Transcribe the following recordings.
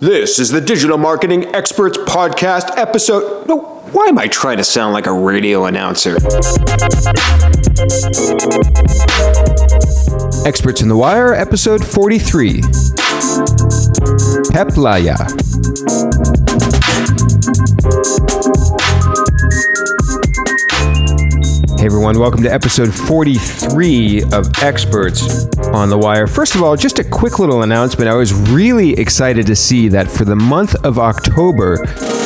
This is the Digital Marketing Experts Podcast episode. No, why am I trying to sound like a radio announcer? Experts in the Wire, episode 43. Peep Laja. Hey everyone, welcome to episode 43 of Experts on the Wire. First of all, just a quick little announcement. I was really excited to see that for the month of October,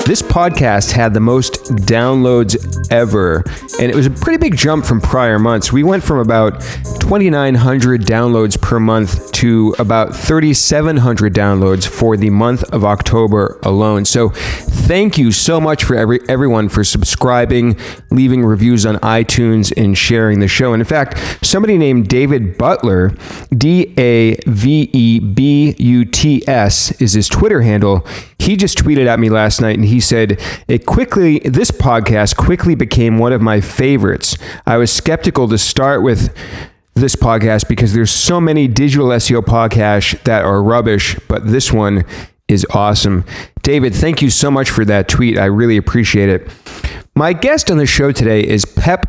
this podcast had the most downloads ever, and it was a pretty big jump from prior months. We went from about 2,900 downloads per month to about 3,700 downloads for the month of October alone. So thank you so much for everyone for subscribing, leaving reviews on iTunes, and sharing the show. And in fact, somebody named David Butler, Davebuts is his Twitter handle. He just tweeted at me last night and he said, this podcast quickly became one of my favorites. I was skeptical to start with this podcast because there's so many digital SEO podcasts that are rubbish, but this one is awesome. David, thank you so much for that tweet. I really appreciate it. My guest on the show today is Peep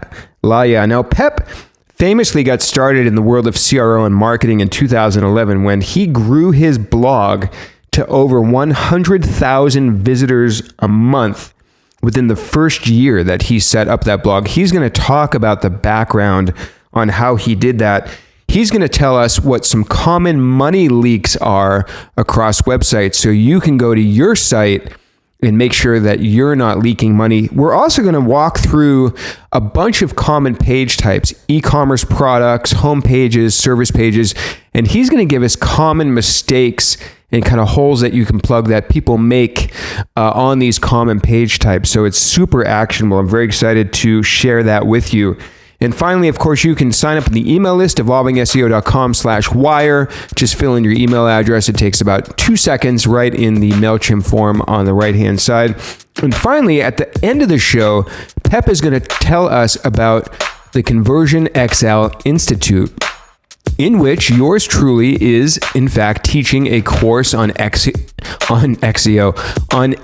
Laja. Now, Peep famously got started in the world of CRO and marketing in 2011 when he grew his blog to over 100,000 visitors a month within the first year that he set up that blog. He's going to talk about the background on how he did that. He's going to tell us what some common money leaks are across websites so you can go to your site and make sure that you're not leaking money. We're also going to walk through a bunch of common page types, e-commerce products, home pages, service pages, and he's going to give us common mistakes and kind of holes that you can plug that people make on these common page types. So it's super actionable. I'm very excited to share that with you. And finally, of course, you can sign up on the email list, evolvingseo.com/wire. Just fill in your email address. It takes about 2 seconds right in the MailChimp form on the right-hand side. And finally, at the end of the show, Peep is going to tell us about the ConversionXL Institute, in which yours truly is, in fact, teaching a course on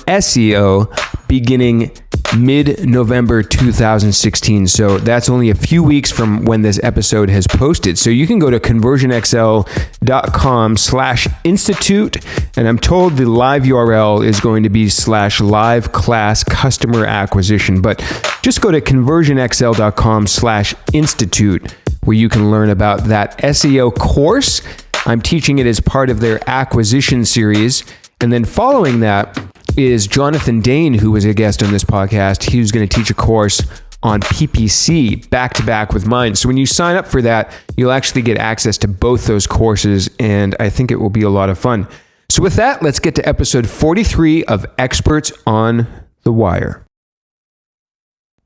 SEO beginning mid-November 2016. So that's only a few weeks from when this episode has posted. So you can go to conversionxl.com/institute, and I'm told the live URL is going to be /live class customer acquisition, but just go to conversionxl.com/institute where you can learn about that SEO course. I'm teaching it as part of their acquisition series. And then following that is Jonathan Dane, who was a guest on this podcast. He was going to teach a course on PPC back-to-back with mine. So when you sign up for that, you'll actually get access to both those courses, and I think it will be a lot of fun. So with that, let's get to episode 43 of Experts on the Wire.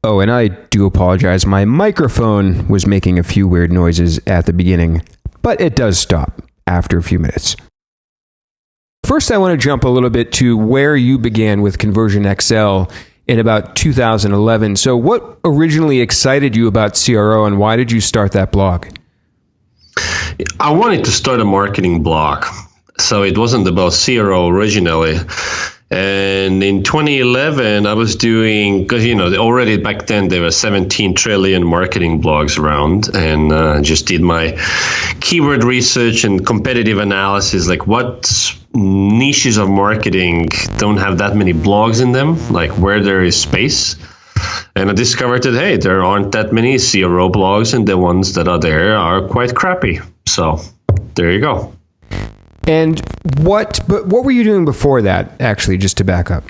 Oh, and I do apologize. My microphone was making a few weird noises at the beginning, but it does stop after a few minutes. First, I want to jump a little bit to where you began with ConversionXL in about 2011. So what originally excited you about CRO, and why did you start that blog? I wanted to start a marketing blog. So it wasn't about CRO originally. And in 2011, I was doing, because, already back then there were 17 trillion marketing blogs around, and just did my keyword research and competitive analysis, like what niches of marketing don't have that many blogs in them, like where there is space. And I discovered that, hey, there aren't that many CRO blogs, and the ones that are there are quite crappy. So there you go. And what were you doing before that, actually, just to back up?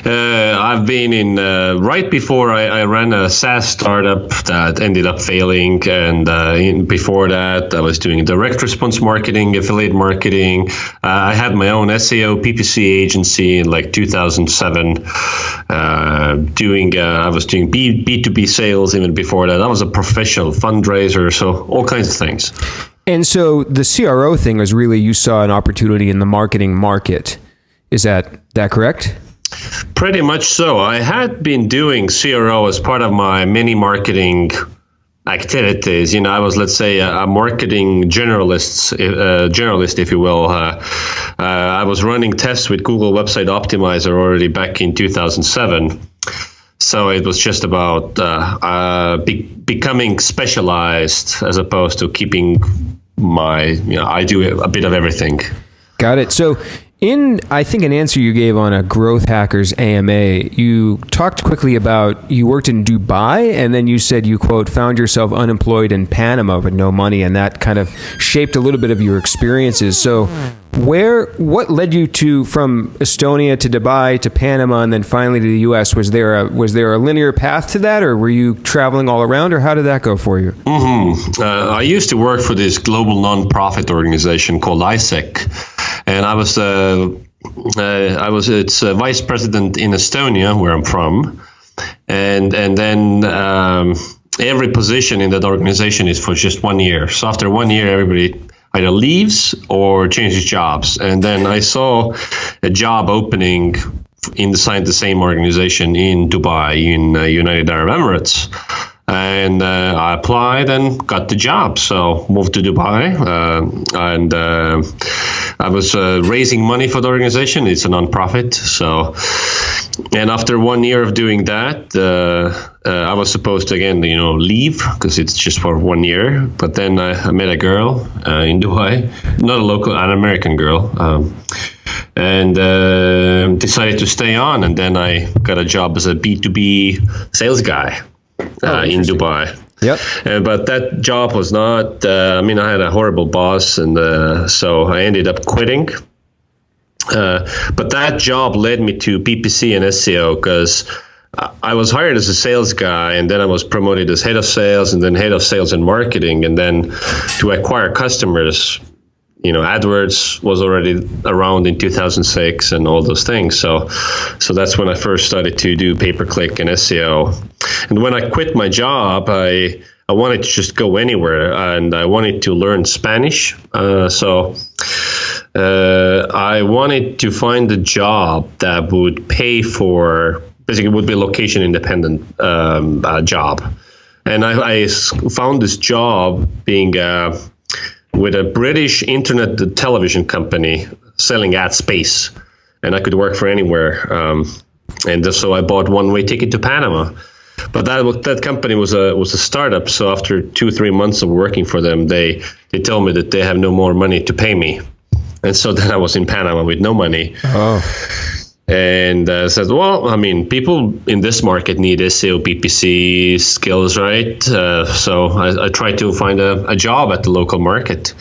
I've been in, right before I ran a SaaS startup that ended up failing. And before that, I was doing direct response marketing, affiliate marketing. I had my own SEO PPC agency in like 2007. I was doing B2B sales even before that. I was a professional fundraiser, so all kinds of things. And so the CRO thing was really, you saw an opportunity in the marketing market. Is that correct? Pretty much so. I had been doing CRO as part of my mini marketing activities. I was, let's say, a marketing journalist, if you will. I was running tests with Google Website Optimizer already back in 2007. So it was just about becoming specialized as opposed to keeping I do a bit of everything. Got it. So I think an answer you gave on a Growth Hackers AMA, you talked quickly about you worked in Dubai, and then you said you, quote, found yourself unemployed in Panama with no money, and that kind of shaped a little bit of your experiences. So what led you from Estonia to Dubai to Panama and then finally to the US? Was there a linear path to that, or were you traveling all around, or how did that go for you? I used to work for this global nonprofit organization called ISEC, and I was its vice president in Estonia, where I'm from, and then every position in that organization is for just 1 year. So after 1 year, everybody either leaves or changes jobs. And then I saw a job opening inside the same organization in Dubai, in United Arab Emirates. And I applied and got the job. So moved to Dubai, and I was raising money for the organization. It's a nonprofit. So, and after 1 year of doing that, I was supposed to again, leave because it's just for 1 year. But then I met a girl in Dubai, not a local, an American girl. And decided to stay on. And then I got a job as a B2B sales guy. In Dubai. Yep. But that job was not, I had a horrible boss, and so I ended up quitting. But that job led me to PPC and SEO because I was hired as a sales guy, and then I was promoted as head of sales, and then head of sales and marketing, and then to acquire customers. AdWords was already around in 2006 and all those things. So that's when I first started to do pay-per-click and SEO. And when I quit my job, I wanted to just go anywhere, and I wanted to learn Spanish. So I wanted to find a job that would pay for, basically would be location independent job. And I found this job being with a British internet television company selling ad space, and I could work for anywhere. And so I bought one-way ticket to Panama. But that company was a startup. So after 2-3 months of working for them, they told me that they have no more money to pay me, and so then I was in Panama with no money. Oh. And said, well, people in this market need SEO, PPC skills, right? So I tried to find a job at the local market.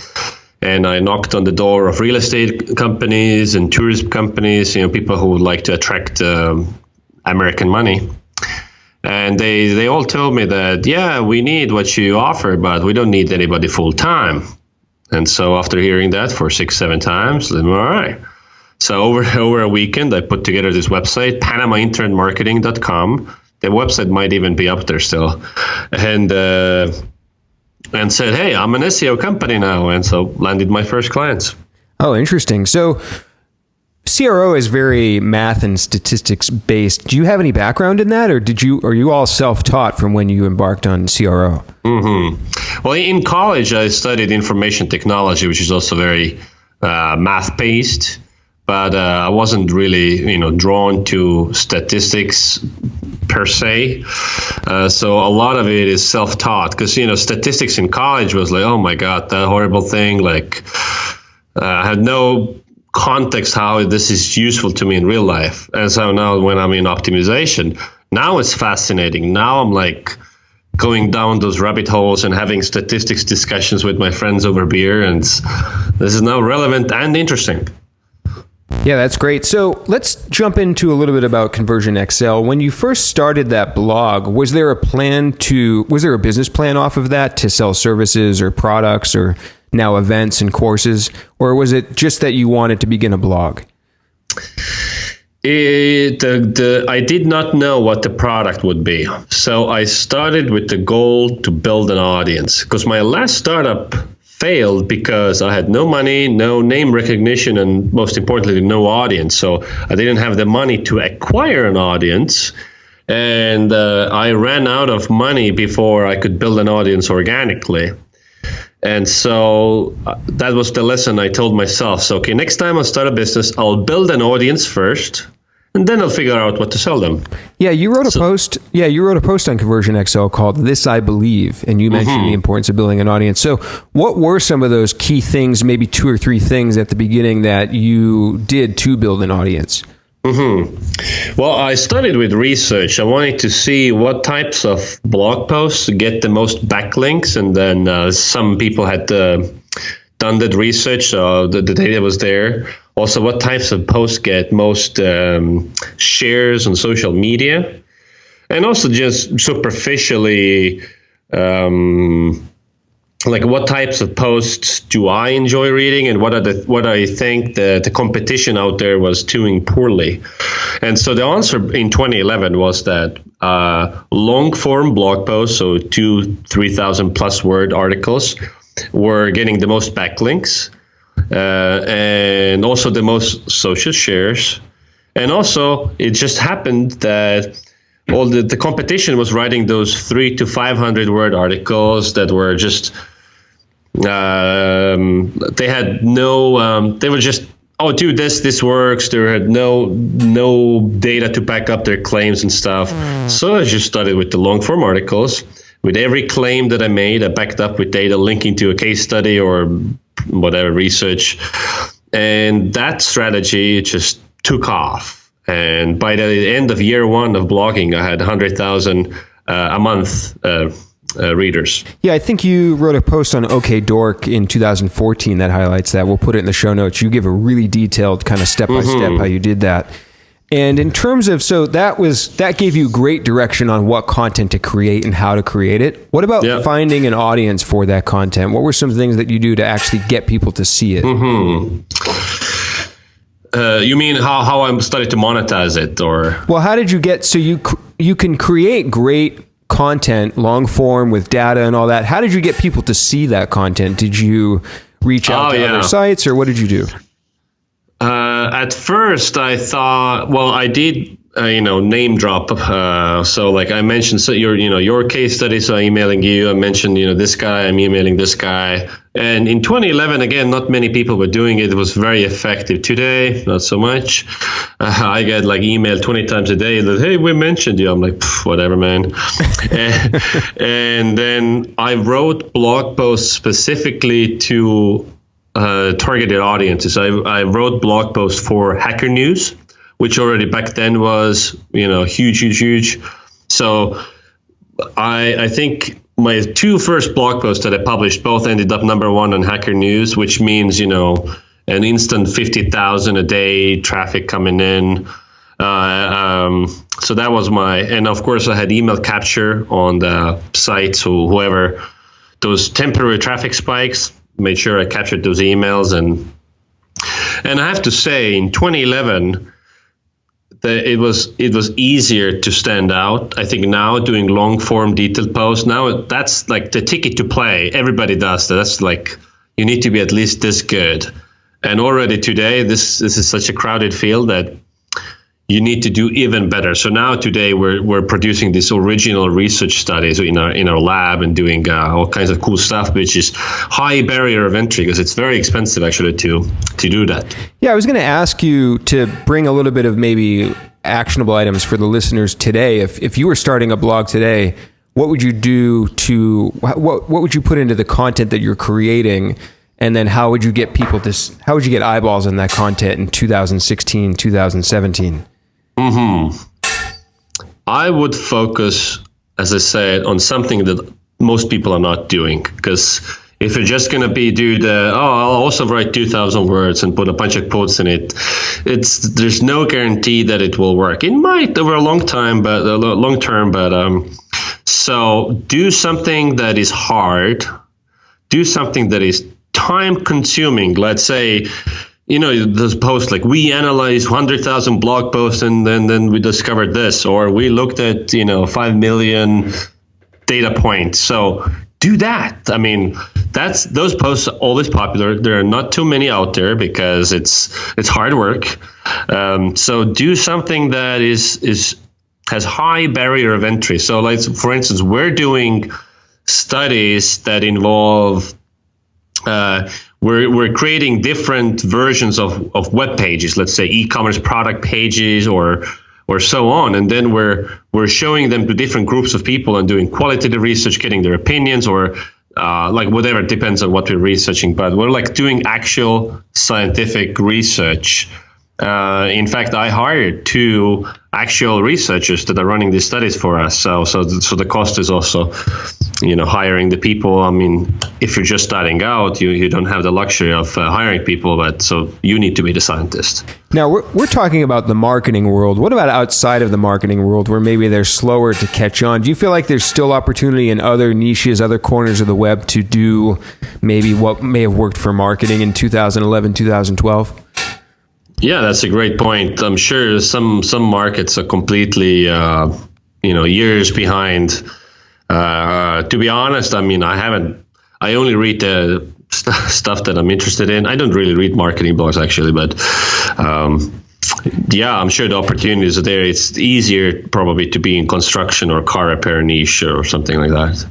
And I knocked on the door of real estate companies and tourism companies, people who would like to attract American money. And they all told me that, yeah, we need what you offer, but we don't need anybody full time. And so after hearing that for 6-7 times, then all right. So over a weekend, I put together this website, PanamaInternetMarketing.com. The website might even be up there still, and said, hey, I'm an SEO company now, and so landed my first clients. Oh, interesting. So CRO is very math and statistics based. Do you have any background in that, or are you all self-taught from when you embarked on CRO? Mm-hmm. Well, in college, I studied information technology, which is also very math-based. But I wasn't really, drawn to statistics per se. So a lot of it is self-taught because, statistics in college was like, oh my God, that horrible thing. Like I had no context how this is useful to me in real life. And so now when I'm in optimization, now it's fascinating. Now I'm like going down those rabbit holes and having statistics discussions with my friends over beer. And this is now relevant and interesting. Yeah, that's great. So let's jump into a little bit about ConversionXL. When you first started that blog, was there a business plan off of that to sell services or products or now events and courses? Or was it just that you wanted to begin a blog? I did not know what the product would be. So I started with the goal to build an audience because my last startup failed because I had no money, no name recognition, and most importantly, no audience. So I didn't have the money to acquire an audience. And I ran out of money before I could build an audience organically. And so that was the lesson I told myself. So, okay, next time I start a business, I'll build an audience first, and then I'll figure out what to sell them. Yeah, you wrote a post. Yeah, you wrote a post on ConversionXL called "This I Believe," and you mentioned the importance of building an audience. So, what were some of those key things, maybe 2 or 3 things at the beginning that you did to build an audience? Well, I started with research. I wanted to see what types of blog posts get the most backlinks, and then some people had done that research, so the data was there. Also, what types of posts get most shares on social media, and also just superficially, like what types of posts do I enjoy reading, and what I think the competition out there was doing poorly. And so the answer in 2011 was that long form blog posts, so 2,000-3,000 plus word articles, were getting the most backlinks, and also the most social shares. And also it just happened that all the competition was writing those 300 to 500 word articles that were just they had no they were just, oh dude, this works. There had no data to back up their claims and stuff. So I just started with the long form articles. With every claim that I made, I backed up with data linking to a case study or whatever research, and that strategy just took off. And by the end of year 1 of blogging, I had 100,000 a month readers. Yeah, I think you wrote a post on OK Dork in 2014 that highlights that. We'll put it in the show notes. You give a really detailed kind of step-by-step how you did that. And in terms of, so that gave you great direction on what content to create and how to create it. What about finding an audience for that content? What were some things that you do to actually get people to see it? You mean how I started to monetize it, or? Well, how did you get, so you can create great content, long form with data and all that. How did you get people to see that content? Did you reach out to other sites, or what did you do? At first I thought, well, I did, name drop. So like I mentioned, so your case study, so I'm emailing you. I mentioned, this guy, I'm emailing this guy. And in 2011, again, not many people were doing it. It was very effective. Today, not so much. I get like email 20 times a day that, hey, we mentioned you. I'm like, whatever, man. And then I wrote blog posts specifically to targeted audiences. I wrote blog posts for Hacker News, which already back then was, huge. So I think my 2 first blog posts that I published both ended up number 1 on Hacker News, which means, an instant 50,000 a day traffic coming in. So that was and of course I had email capture on the site. So whoever, those temporary traffic spikes, made sure I captured those emails. And I have to say, in 2011, it was easier to stand out. I think now doing long form detailed posts, now that's like the ticket to play. Everybody does that. That's like, you need to be at least this good. And already today, this is such a crowded field that you need to do even better. So now today we're producing these original research studies in our lab and doing all kinds of cool stuff, which is high barrier of entry because it's very expensive actually to do that. Yeah, I was going to ask you to bring a little bit of maybe actionable items for the listeners today. If you were starting a blog today, what would you do what would you put into the content that you're creating? And then how would you get eyeballs on that content in 2016, 2017? I would focus, as I said, on something that most people are not doing. Because if you're just going to I'll also write 2,000 words and put a bunch of quotes in it, there's no guarantee that it will work. It might over a long term, but so do something that is hard. Do something that is time consuming. Let's say, those posts like, we analyzed 100,000 blog posts and then we discovered this, or we looked at 5 million data points. So do that. I mean, those posts are always popular. There are not too many out there because it's hard work. So do something that is has high barrier of entry. So, like for instance, we're doing studies that involve we're creating different versions of web pages, let's say e-commerce product pages or so on, and then we're showing them to different groups of people and doing qualitative research, getting their opinions, or like whatever, it depends on what we're researching, but we're like doing actual scientific research. In fact, I hired 2 actual researchers that are running these studies for us. So the cost is also, hiring the people. I mean, if you're just starting out, you don't have the luxury of hiring people, but so you need to be the scientist. Now we're talking about the marketing world. What about outside of the marketing world, where maybe they're slower to catch on? Do you feel like there's still opportunity in other niches, other corners of the web to do maybe what may have worked for marketing in 2011, 2012? Yeah, that's a great point. I'm sure some markets are completely, years behind. To be honest, I mean, I only read the stuff that I'm interested in. I don't really read marketing blogs actually, but I'm sure the opportunities are there. It's easier probably to be in construction or car repair niche or something like that.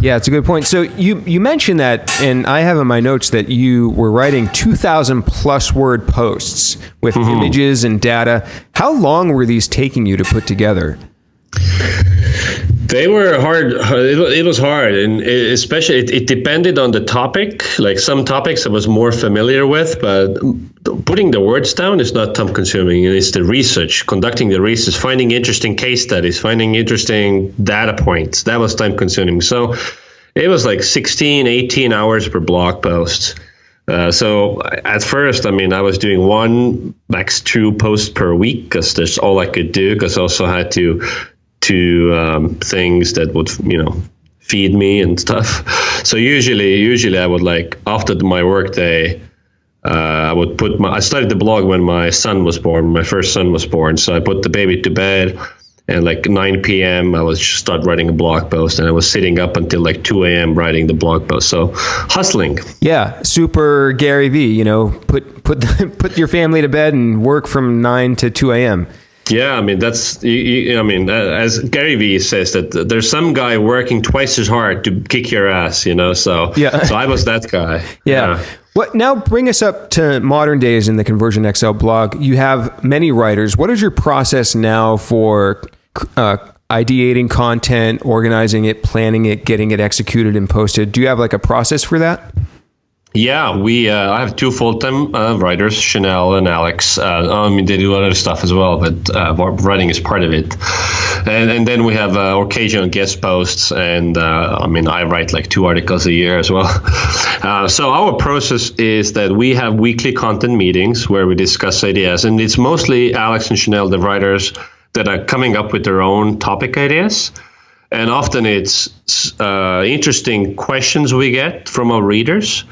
Yeah, it's a good point. So you mentioned that, and I have in my notes that you were writing 2,000 plus word posts with images and data. How long were these taking you to put together? They were hard. It was hard, and especially it depended on the topic. Like some topics I was more familiar with, but putting the words down is not time consuming. It's the research, conducting the research, finding interesting case studies, finding interesting data points. That was time consuming. So it was like 16, 18 hours per blog post. So at first, I mean, I was doing 1, max 2 posts per week because that's all I could do, because I also had to things that would feed me and stuff. So usually I would, like, after my work day, I started the blog when my son was born. My first son was born, so I put the baby to bed, and like 9 p.m. I was just start writing a blog post, and I was sitting up until like 2 a.m. writing the blog post. So hustling. Yeah, super Gary V. Put your family to bed and work from 9 to 2 a.m. Yeah, I mean, that's, as Gary Vee says, that there's some guy working twice as hard to kick your ass, so I was that guy. Yeah. What now bring us up to modern days in the ConversionXL blog. You have many writers. What is your process now for ideating content, organizing it, planning it, getting it executed and posted? Do you have like a process for that? Yeah, I have 2 full-time writers, Chanel and Alex. They do other stuff as well, but writing is part of it. And then we have occasional guest posts, and I write like 2 articles a year as well. So our process is that we have weekly content meetings where we discuss ideas, and it's mostly Alex and Chanel, the writers, that are coming up with their own topic ideas. And often it's interesting questions we get from our readers.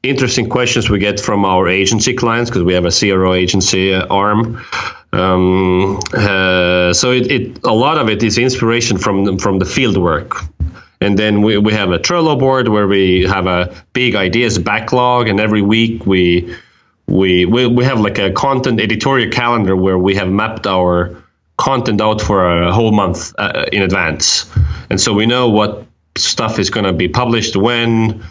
Interesting questions we get from our agency clients, because we have a CRO agency arm. So a lot of it is inspiration from the field work. And then we have a Trello board where we have a big ideas backlog, and every week we have like a content editorial calendar where we have mapped our content out for a whole month in advance. And so we know what stuff is going to be published when,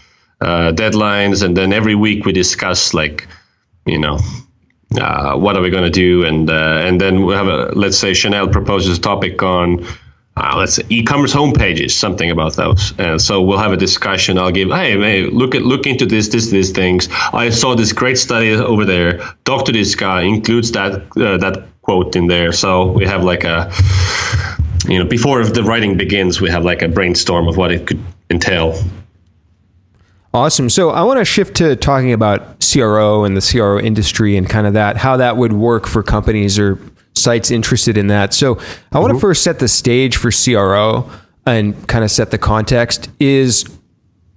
deadlines, and then every week we discuss what are we going to do, and then we have let's say Chanel proposes a topic on let's say e-commerce homepages, something about those, and so we'll have a discussion. I'll give, hey, look into these things. I saw this great study over there. Talk to this guy, includes that quote in there. So we have like a before the writing begins, we have like a brainstorm of what it could entail. Awesome. So I want to shift to talking about CRO and the CRO industry and kind of how that would work for companies or sites interested in that. So I want to first set the stage for CRO and kind of set the context. Is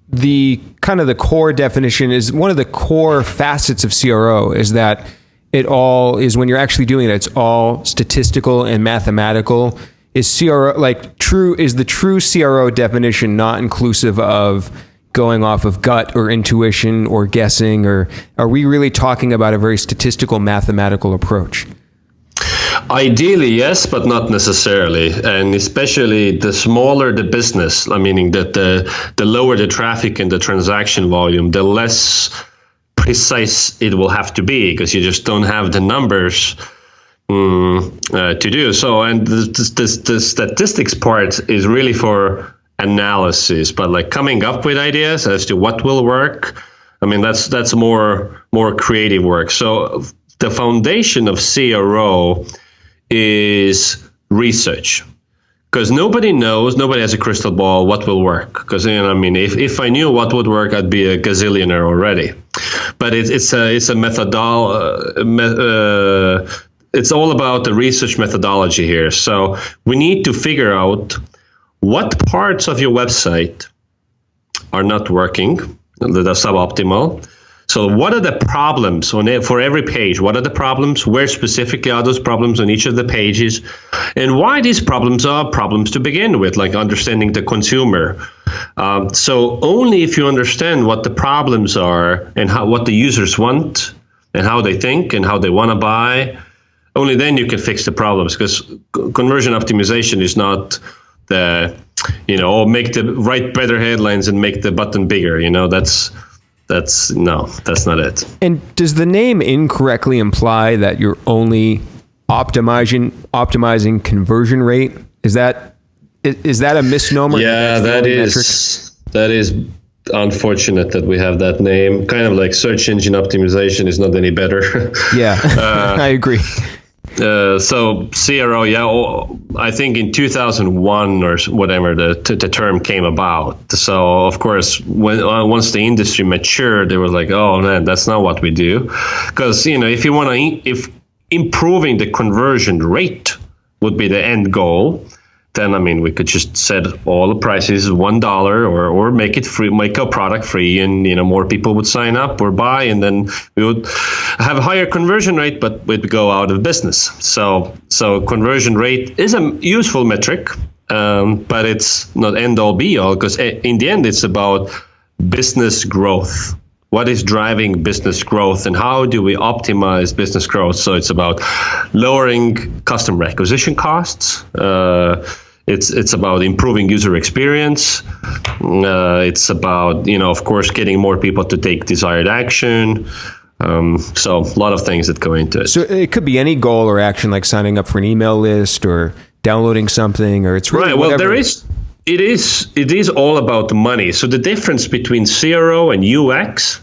the kind of the core definition, is one of the core facets of CRO is that it all is, when you're actually doing it, it's all statistical and mathematical. Is CRO is the true CRO definition not inclusive of going off of gut or intuition or guessing, or are we really talking about a very statistical mathematical approach? Ideally, yes, but not necessarily. And especially the smaller the business, meaning that the lower the traffic and the transaction volume, the less precise it will have to be, because you just don't have the numbers to do so. And the statistics part is really for analysis, but like coming up with ideas as to what will work, that's more creative work. So the foundation of CRO is research, because nobody has a crystal ball what will work. Because if I knew what would work, I'd be a gazillionaire already. But it's a it's all about the research methodology here. So we need to figure out what parts of your website are not working, that are suboptimal. So what are the problems for every page? What are the problems? Where specifically are those problems on each of the pages? And why these problems are problems to begin with, like understanding the consumer. So only if you understand what the problems are and what the users want and how they think and how they want to buy, only then you can fix the problems. Because conversion optimization is not make write better headlines and make the button bigger. That's not it. And does the name incorrectly imply that you're only optimizing conversion rate? Is that a misnomer? Yeah, that is unfortunate that we have that name. Kind of like search engine optimization is not any better. Yeah, I agree. So CRO, I think in 2001 or whatever the term came about. So of course, once the industry matured, they were like, "Oh man, that's not what we do." Because if improving the conversion rate would be the end goal, then we could just set all the prices $1 or make it free, make a product free, and more people would sign up or buy, and then we would have a higher conversion rate, but we'd go out of business. So conversion rate is a useful metric, but it's not end all be all, because in the end it's about business growth. What is driving business growth, and how do we optimize business growth? So it's about lowering customer acquisition costs. It's about improving user experience. It's about, of course, getting more people to take desired action. So a lot of things that go into it. So it could be any goal or action, like signing up for an email list or downloading something, or it's really right. Well, whatever. It is all about money. So the difference between CRO and UX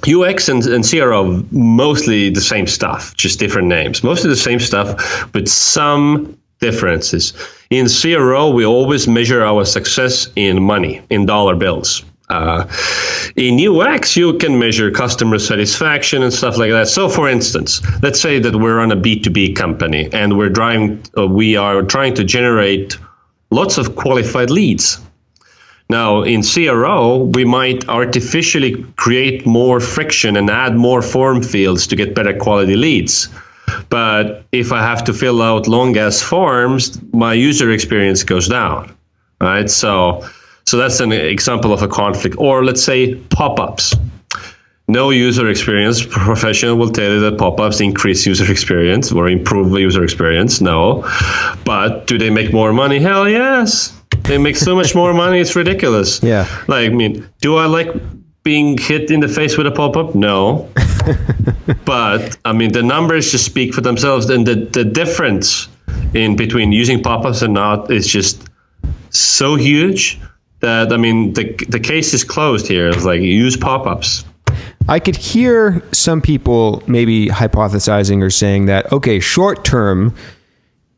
and CRO, mostly the same stuff, just different names. Mostly the same stuff, but some differences. In CRO, we always measure our success in money, in dollar bills. In UX, you can measure customer satisfaction and stuff like that. So, for instance, let's say that we're on a B2B company and we are trying to generate lots of qualified leads. Now, in CRO, we might artificially create more friction and add more form fields to get better quality leads. But if I have to fill out long-ass forms, my user experience goes down, right? So that's an example of a conflict. Or let's say pop-ups. No user experience professional will tell you that pop-ups increase user experience or improve the user experience. No. But do they make more money? Hell yes. They make so much more money, it's ridiculous. Yeah. Do I like being hit in the face with a pop-up? No. But the numbers just speak for themselves, and the difference in between using pop-ups and not is just so huge that the case is closed here. It's like, use pop-ups. I could hear some people maybe hypothesizing or saying that, okay, short term,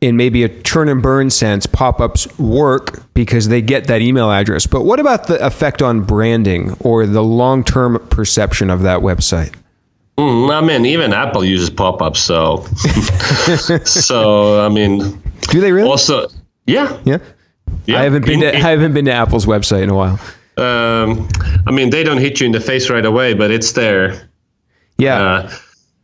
in maybe a churn and burn sense, pop-ups work because they get that email address. But what about the effect on branding or the long-term perception of that website? Even Apple uses pop-ups, so do they really? Also, yeah. I haven't been to Apple's website in a while. They don't hit you in the face right away, but it's there. Yeah.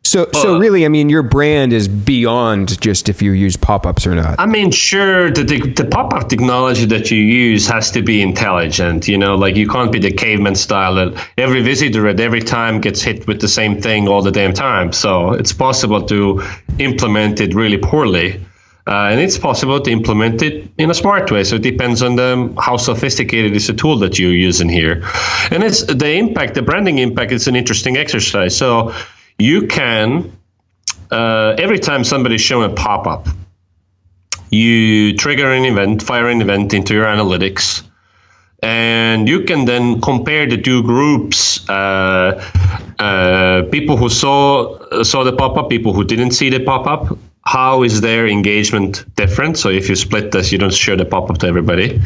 So really, I mean, your brand is beyond just if you use pop-ups or not. I mean, sure, the pop-up technology that you use has to be intelligent. Like you can't be the caveman style that every visitor at every time gets hit with the same thing all the damn time. So it's possible to implement it really poorly. And it's possible to implement it in a smart way. So it depends on how sophisticated is the tool that you're using here. And it's the branding impact is an interesting exercise. So you can, every time somebody's shown a pop-up, you trigger an event, fire an event into your analytics, and you can then compare the two groups, people who saw the pop-up, people who didn't see the pop-up. How is their engagement different? So if you split this, you don't show the pop-up to everybody.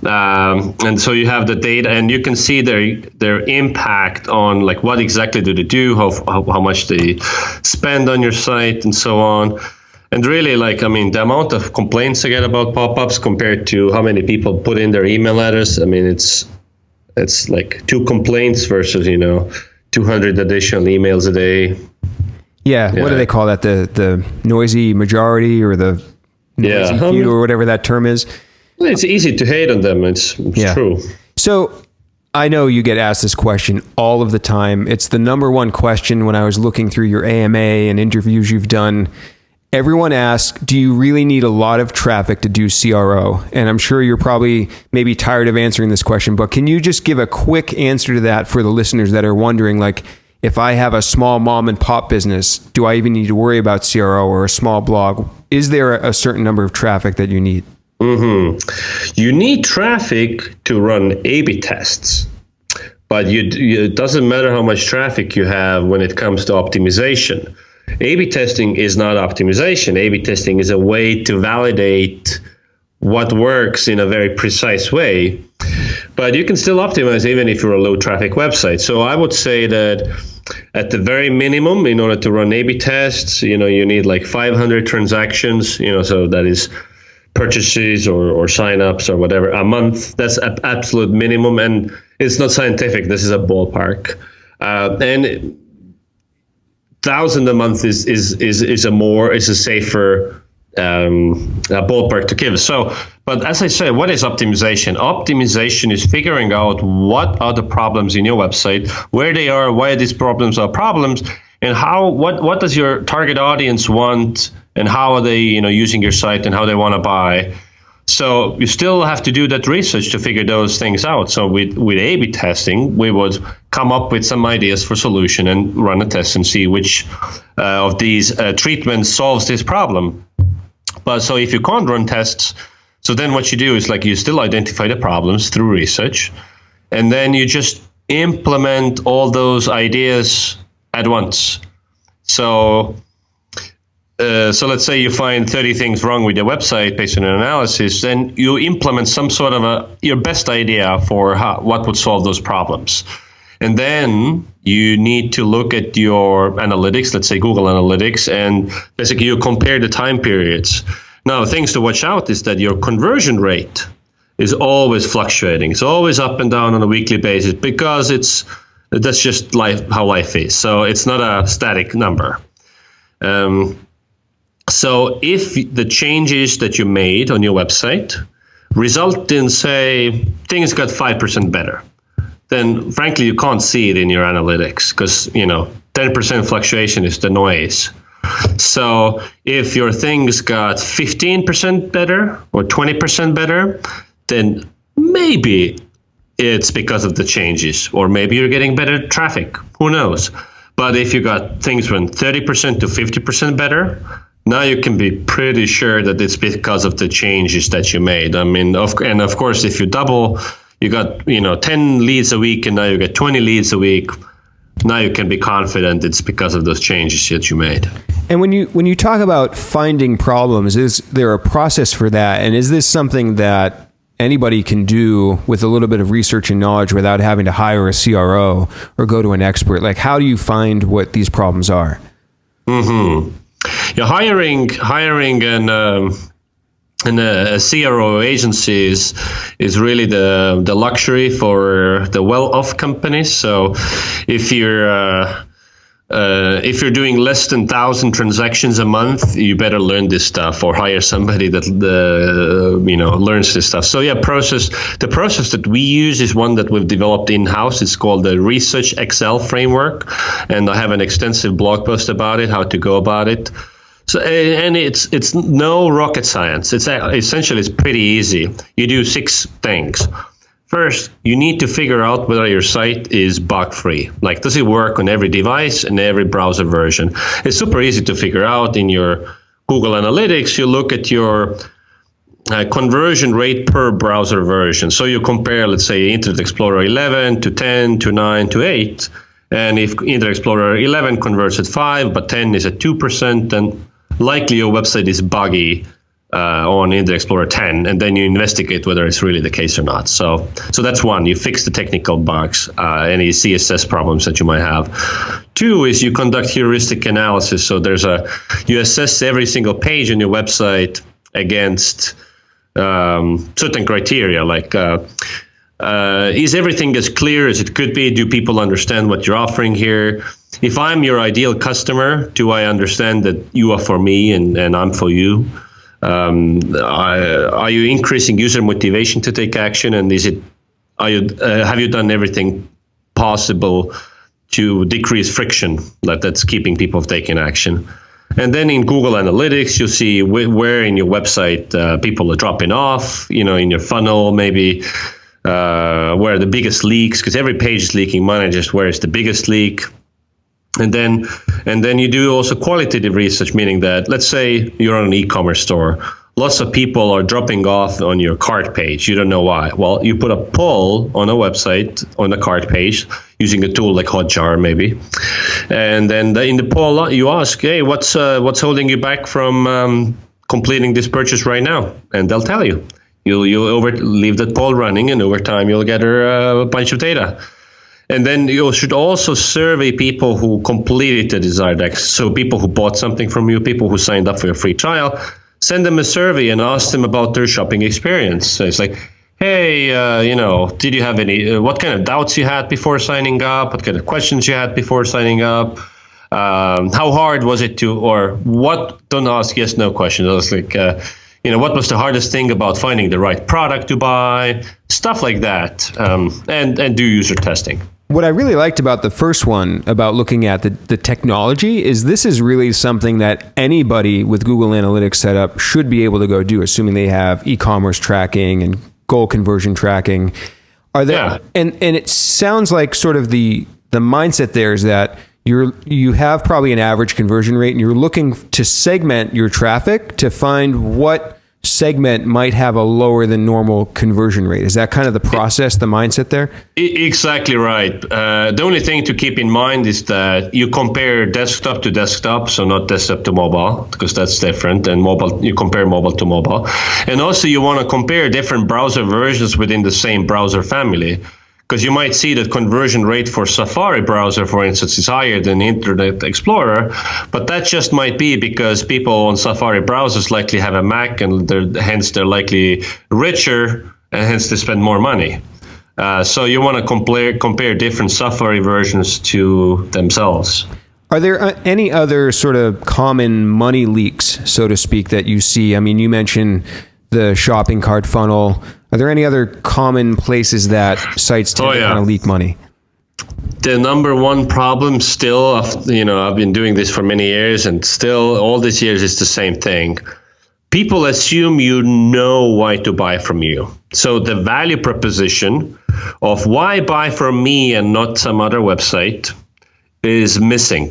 And so you have the data, and you can see their impact on like what exactly do they do, how much they spend on your site, and so on. And really, the amount of complaints I get about pop-ups compared to how many people put in their email address, it's like 2 complaints versus 200 additional emails a day. Yeah, what do they call that? The noisy majority or the noisy few or whatever that term is? It's easy to hate on them. It's true. So I know you get asked this question all of the time. It's the number one question when I was looking through your AMA and interviews you've done. Everyone asks, do you really need a lot of traffic to do CRO? And I'm sure you're probably maybe tired of answering this question, but can you just give a quick answer to that for the listeners that are wondering, like, if I have a small mom and pop business, do I even need to worry about CRO or a small blog? Is there a certain number of traffic that you need? Mm-hmm. You need traffic to run A/B tests, but it doesn't matter how much traffic you have when it comes to optimization. A/B testing is not optimization. A/B testing is a way to validate what works in a very precise way. But you can still optimize even if you're a low traffic website. So I would say that at the very minimum, in order to run A/B tests, you need like 500 transactions, so that is purchases or signups or whatever a month. That's absolute minimum. And it's not scientific. This is a ballpark. And 1,000 a month is a safer ballpark to give. So, but as I say, what is optimization? Optimization is figuring out what are the problems in your website, where they are, why these problems are problems, and what does your target audience want, and how are they using your site and how they want to buy. So you still have to do that research to figure those things out. So with A/B testing, we would come up with some ideas for solution and run a test and see which of these treatments solves this problem. But so if you can't run tests, so then what you do is you still identify the problems through research, and then you just implement all those ideas at once. So let's say you find 30 things wrong with your website based on an analysis, then you implement some sort of your best idea for what would solve those problems. And then you need to look at your analytics, let's say Google Analytics, and basically you compare the time periods. Now, things to watch out is that your conversion rate is always fluctuating. It's always up and down on a weekly basis because that's just how life is. So it's not a static number. So if the changes that you made on your website result in, say, things got 5% better, then frankly, you can't see it in your analytics because, 10% fluctuation is the noise. So if your things got 15% better or 20% better, then maybe it's because of the changes, or maybe you're getting better traffic. Who knows? But if you got things from 30% to 50% better, now you can be pretty sure that it's because of the changes that you made. I mean, of course, if you double, you got 10 leads a week, and now you get 20 leads a week. Now you can be confident it's because of those changes that you made. And when you talk about finding problems, is there a process for that? And is this something that anybody can do with a little bit of research and knowledge without having to hire a CRO or go to an expert? Like, how do you find what these problems are? Mm-hmm. Yeah, hiring and a CRO agency is really the luxury for the well-off companies. So if you're if you're doing less than 1,000 transactions a month, you better learn this stuff or hire somebody that learns this stuff. So yeah, the process that we use is one that we've developed in-house. It's called the ConversionXL framework, and I have an extensive blog post about it, how to go about it. So, and it's no rocket science. It's pretty easy. You do 6 things. First, you need to figure out whether your site is bug-free. Like, does it work on every device and every browser version? It's super easy to figure out in your Google Analytics. You look at your conversion rate per browser version. So you compare, let's say, Internet Explorer 11 to 10 to 9 to 8. And if Internet Explorer 11 converts at 5, but 10 is at 2%, then likely your website is buggy on Internet Explorer 10, and then you investigate whether it's really the case or not. So that's one. You fix the technical bugs, any CSS problems that you might have. 2 is you conduct heuristic analysis. So you assess every single page on your website against certain criteria, like is everything as clear as it could be? Do people understand what you're offering here? If I'm your ideal customer, do I understand that you are for me and I'm for you? Are you increasing user motivation to take action? And have you done everything possible to decrease friction that's keeping people taking action? And then in Google Analytics, you'll see where in your website people are dropping off, in your funnel, maybe where are the biggest leaks, because every page is leaking. Mine just where is the biggest leak. And then you do also qualitative research, meaning that, let's say you're on an e-commerce store. Lots of people are dropping off on your cart page. You don't know why. Well, you put a poll on a website, on a cart page, using a tool like Hotjar maybe. And then in the poll, you ask, hey, what's holding you back from completing this purchase right now? And they'll tell you. You'll leave that poll running, and over time you'll gather a bunch of data. And then you should also survey people who completed the desired action. So people who bought something from you, people who signed up for your free trial, send them a survey and ask them about their shopping experience. So it's like, hey, did you have what kind of doubts you had before signing up? What kind of questions you had before signing up? How hard was it don't ask yes, no questions. I was like, what was the hardest thing about finding the right product to buy? Stuff like that, and do user testing. What I really liked about the first one, about looking at the technology, is this is really something that anybody with Google Analytics set up should be able to go do, assuming they have e-commerce tracking and goal conversion tracking. Are there? Yeah. And it sounds like sort of the mindset there is that you have probably an average conversion rate, and you're looking to segment your traffic to find what segment might have a lower than normal conversion rate. Is that kind of the process, the mindset there? Exactly right. The only thing to keep in mind is that you compare desktop to desktop, so not desktop to mobile, because that's different, and you compare mobile to mobile. And also you want to compare different browser versions within the same browser family. Because you might see that conversion rate for Safari browser, for instance, is higher than Internet Explorer, but that just might be because people on Safari browsers likely have a Mac, and hence they're likely richer, and hence they spend more money. So you want to compare different Safari versions to themselves. Are there any other sort of common money leaks, so to speak, that you see? I mean, you mentioned the shopping cart funnel. Are there any other common places that sites tend to kind of leak money? The number one problem still, I've been doing this for many years, and still all these years is the same thing. People assume you know why to buy from you. So the value proposition of why buy from me and not some other website is missing.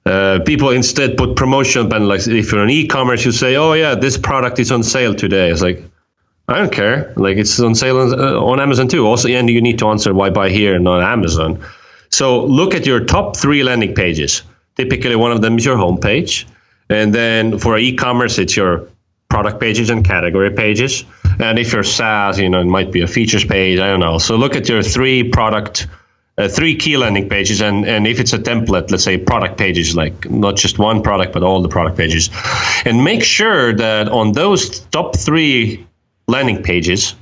People instead put promotional banners. Like if you're on e-commerce, you say, oh yeah, this product is on sale today. It's like, I don't care. Like, it's on sale on Amazon too. Also, and you need to answer why buy here and not Amazon. So look at your top 3 landing pages. Typically, one of them is your home page. And then for e-commerce, it's your product pages and category pages. And if you're SaaS, it might be a features page. I don't know. So look at your 3 key landing pages. And if it's a template, let's say product pages, like not just one product, but all the product pages. And make sure that on those top 3 landing pages,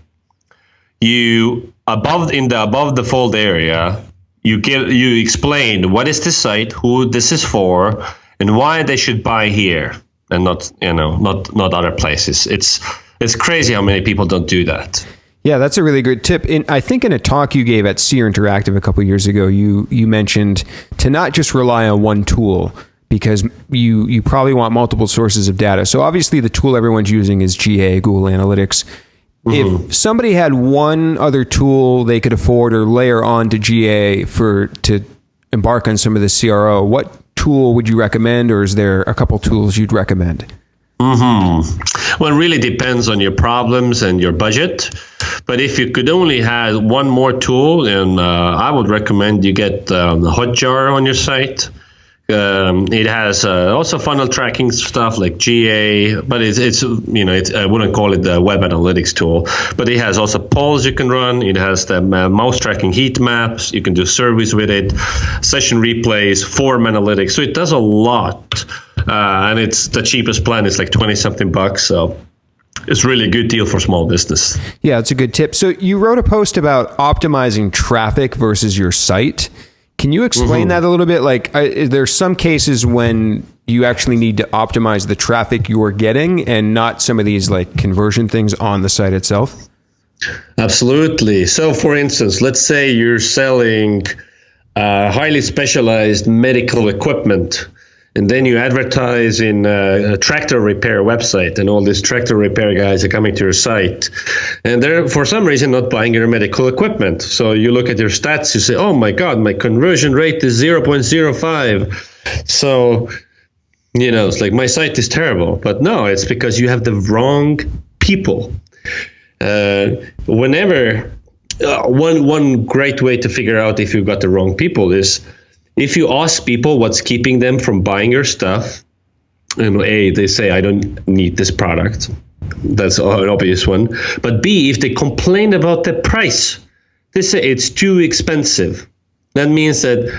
in the above the fold area, you explain what is this site, who this is for, and why they should buy here and not other places. It's crazy how many people don't do that. Yeah, that's a really good tip. I think in a talk you gave at Seer Interactive a couple of years ago, you mentioned to not just rely on one tool, because you probably want multiple sources of data. So obviously the tool everyone's using is GA, Google Analytics. If somebody had one other tool they could afford or layer on to GA to embark on some of the CRO, what tool would you recommend, or is there a couple tools you'd recommend? Well, it really depends on your problems and your budget. But if you could only have one more tool, then I would recommend you get the Hotjar on your site. It has also funnel tracking stuff like GA, but it's I wouldn't call it the web analytics tool. But it has also polls you can run. It has the mouse tracking heat maps. You can do surveys with it, session replays, form analytics. So it does a lot, and it's the cheapest plan. It's like $20-something bucks. So it's really a good deal for small business. Yeah, it's a good tip. So you wrote a post about optimizing traffic versus your site. Can you explain that a little bit? Like, there's some cases when you actually need to optimize the traffic you're getting and not some of these like conversion things on the site itself. Absolutely. So for instance, let's say you're selling highly specialized medical equipment, and then you advertise in a tractor repair website, and all these tractor repair guys are coming to your site, and they're for some reason not buying your medical equipment. So you look at your stats, you say, oh my God, my conversion rate is 0.05. So, it's like my site is terrible. But no, it's because you have the wrong people. One great way to figure out if you've got the wrong people is, if you ask people what's keeping them from buying your stuff, A, they say, I don't need this product. That's an obvious one. But B, if they complain about the price, they say it's too expensive. That means that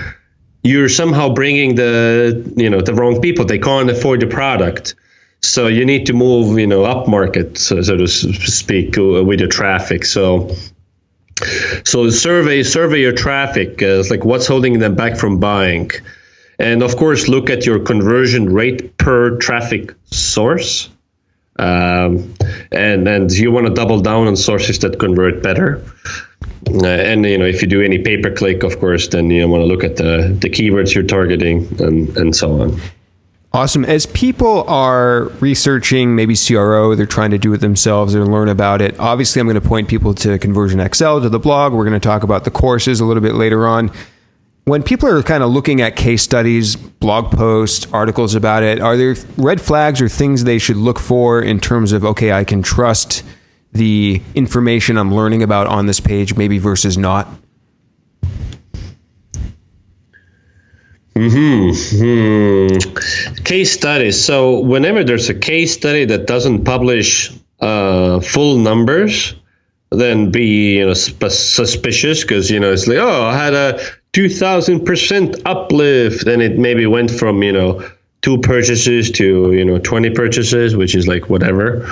you're somehow bringing the wrong people. They can't afford the product. So you need to move, up market, so to speak, with your traffic. So survey your traffic, like what's holding them back from buying. And of course, look at your conversion rate per traffic source. And you want to double down on sources that convert better. And if you do any pay-per-click, of course, then you want to look at the keywords you're targeting and so on. Awesome. As people are researching maybe CRO, they're trying to do it themselves or learn about it. Obviously, I'm going to point people to ConversionXL, to the blog. We're going to talk about the courses a little bit later on. When people are kind of looking at case studies, blog posts, articles about it, are there red flags or things they should look for in terms of, okay, I can trust the information I'm learning about on this page maybe versus not? Case studies. So whenever there's a case study that doesn't publish full numbers, then be suspicious, because it's like, oh, I had a 2,000% uplift, and it maybe went from 2 purchases to 20 purchases, which is like whatever.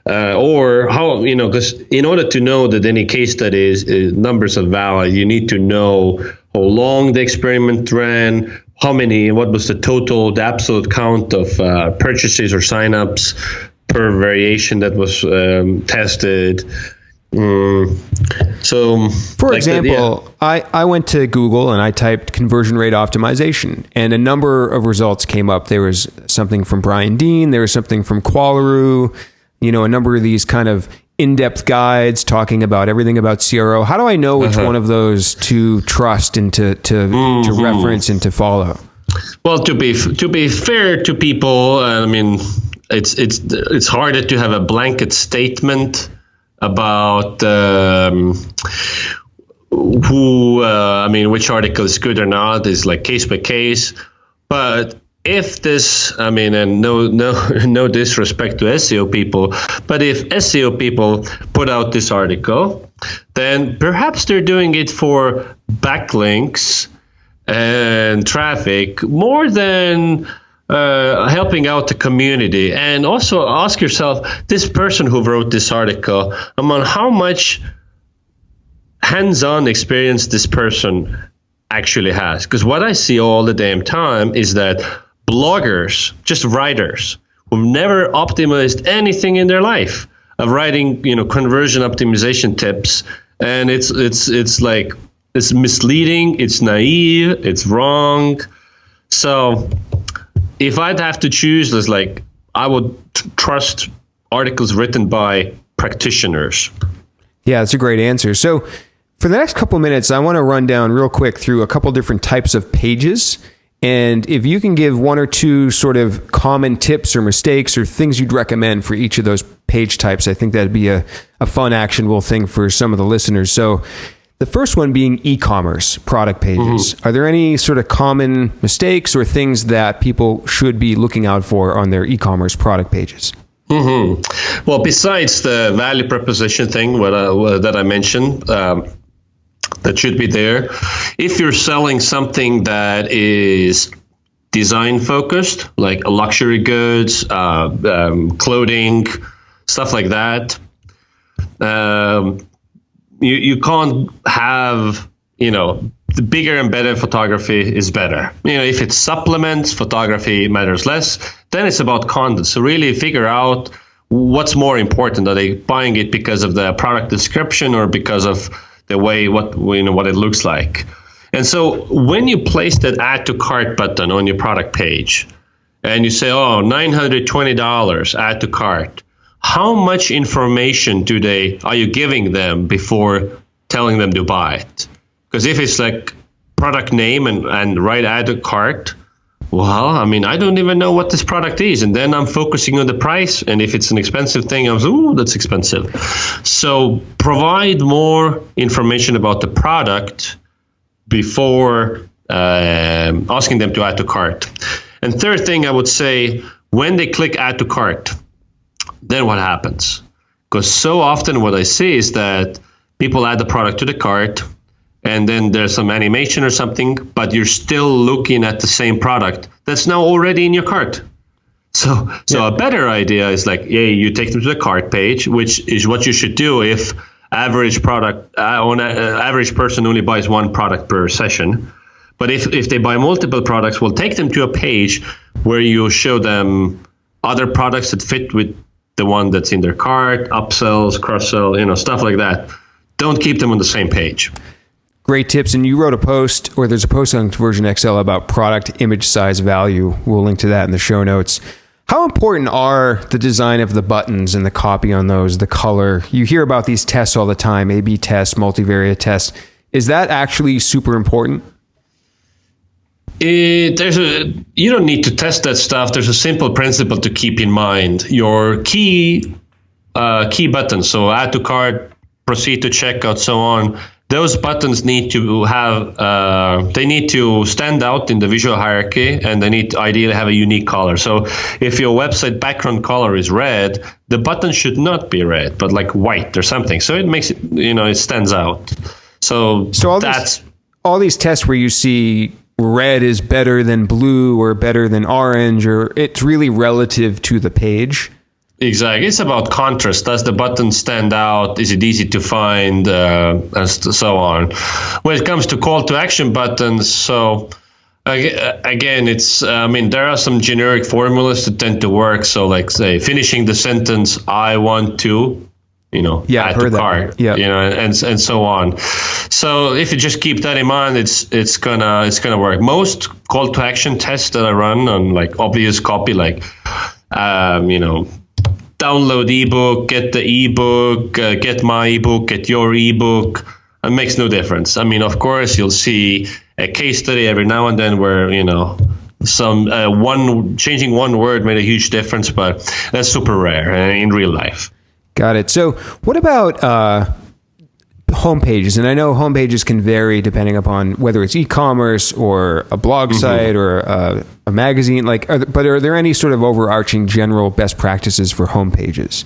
Or how because in order to know that any case study is numbers are valid, you need to know how long the experiment ran, what was the absolute count of purchases or signups per variation that was tested. So, for example, I went to Google and I typed conversion rate optimization, and a number of results came up. There was something from Brian Dean, there was something from Qualaroo, a number of these kind of in-depth guides talking about everything about CRO. How do I know which one of those to trust and to reference and to follow? Well, to be fair to people, it's harder to have a blanket statement about which article is good or not. Is like case by case. But if this, and no disrespect to SEO people, but if SEO people put out this article, then perhaps they're doing it for backlinks and traffic more than helping out the community. And also ask yourself, this person who wrote this article, how much hands-on experience this person actually has. Because what I see all the damn time is that bloggers, just writers, who've never optimized anything in their life, of writing, conversion optimization tips, and it's like, it's misleading, it's naive, it's wrong. So if I'd have to choose, it's like I would trust articles written by practitioners. Yeah, that's a great answer. So for the next couple minutes, I want to run down real quick through a couple different types of pages. And if you can give one or two sort of common tips or mistakes or things you'd recommend for each of those page types, I think that'd be a fun, actionable thing for some of the listeners. So the first one being e-commerce product pages. Mm-hmm. Are there any sort of common mistakes or things that people should be looking out for on their e-commerce product pages? Mm-hmm. Well, besides the value proposition thing that I mentioned, that should be there. If you're selling something that is design focused, like luxury goods, clothing, stuff like that, you can't have, the bigger and better photography is better. If it's supplements, photography matters less. Then it's about content. So really figure out what's more important. Are they buying it because of the product description or because of the way what it looks like? And so when you place that add to cart button on your product page and you say, oh, $920, add to cart, how much information are you giving them before telling them to buy it? Because if it's like product name and right add to cart, well, I don't even know what this product is. And then I'm focusing on the price. And if it's an expensive thing, I'm like, ooh, that's expensive. So provide more information about the product before asking them to add to cart. And third thing, I would say, when they click add to cart, then what happens? Because so often what I see is that people add the product to the cart, and then there's some animation or something, but you're still looking at the same product that's now already in your cart. So a better idea is like, you take them to the cart page, which is what you should do if average person only buys one product per session. But if they buy multiple products, we'll take them to a page where you show them other products that fit with the one that's in their cart, upsells, cross-sell, stuff like that. Don't keep them on the same page. Great tips. And you wrote a post, or there's a post on ConversionXL about product image size value. We'll link to that in the show notes. How important are the design of the buttons and the copy on those, the color? You hear about these tests all the time, A/B tests, multivariate tests. Is that actually super important? You don't need to test that stuff. There's a simple principle to keep in mind. Your key buttons, so add to cart, proceed to checkout, so on. Those buttons need to have, they need to stand out in the visual hierarchy, and they need to ideally have a unique color. So if your website background color is red, the button should not be red, but like white or something. So it makes it, it stands out. So all these tests where you see red is better than blue or better than orange, or it's really relative to the page. Exactly. It's about contrast. Does the button stand out? Is it easy to find? And so on. When it comes to call to action buttons, so again, it's, there are some generic formulas that tend to work. So like say finishing the sentence, I want to, add to cart, and so on. So if you just keep that in mind, it's gonna work. Most call to action tests that I run on like obvious copy, like, download ebook, get the ebook, get my ebook, get your ebook. It makes no difference. Of course, you'll see a case study every now and then where, some changing one word made a huge difference, but that's super rare in real life. Got it. So what about homepages? And I know homepages can vary depending upon whether it's e-commerce or a blog site or a magazine. But are there any sort of overarching general best practices for homepages?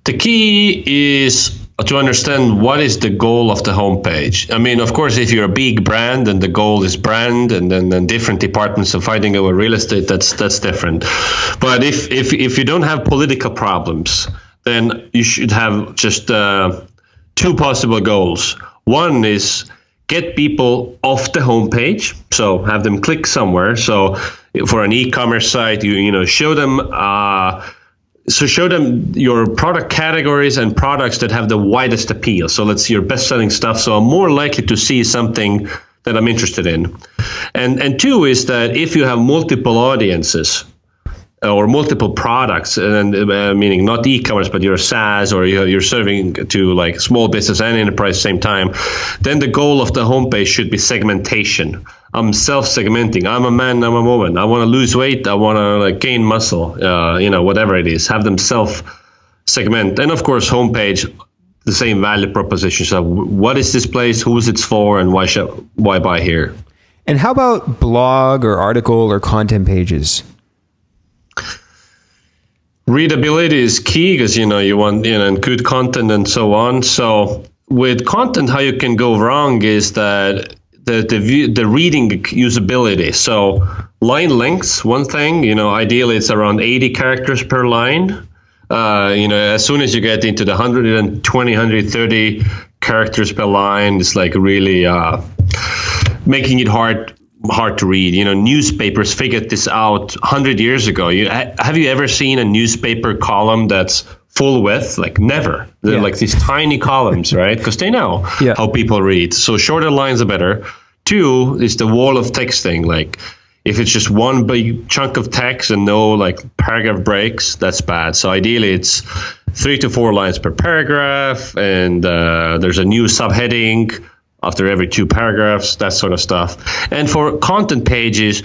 The key is to understand what is the goal of the homepage. Of course, if you're a big brand and the goal is brand, and then different departments are fighting over real estate, that's different. But if you don't have political problems, then you should have just two possible goals. One is get people off the homepage, so have them click somewhere. So for an e-commerce site, you show them your product categories and products that have the widest appeal. So let's see your best-selling stuff. So I'm more likely to see something that I'm interested in. And two is that if you have multiple audiences or multiple products, and meaning not e-commerce, but you're a SaaS or you're serving to like small business and enterprise at the same time, then the goal of the homepage should be segmentation. I'm self-segmenting. I'm a man, I'm a woman. I want to lose weight. I want to gain muscle, whatever it is. Have them self-segment. And of course, homepage, the same value proposition. So what is this place? Who is it for? And why buy here? And how about blog or article or content pages? Readability is key because you want good content and so on. So with content, how you can go wrong is that the reading usability. So line lengths, one thing. Ideally it's around 80 characters per line. As soon as you get into the 120, 130 characters per line, it's like really making it hard to read. Newspapers figured this out 100 years ago. Have you ever seen a newspaper column that's full width? Like never. They're like these tiny columns, right? Because they know how people read. So shorter lines are better. Two is the wall of text thing. Like if it's just one big chunk of text and no like paragraph breaks, that's bad. So ideally it's 3 to 4 lines per paragraph, and there's a new subheading after every 2 paragraphs, that sort of stuff. And for content pages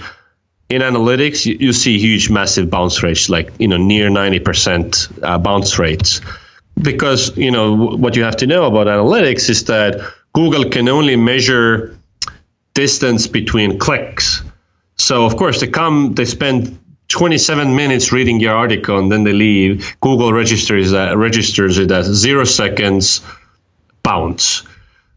in analytics, you see huge, massive bounce rates, like near 90% bounce rates, because what you have to know about analytics is that Google can only measure distance between clicks. So of course they spend 27 minutes reading your article and then they leave. Google registers it as 0 seconds bounce.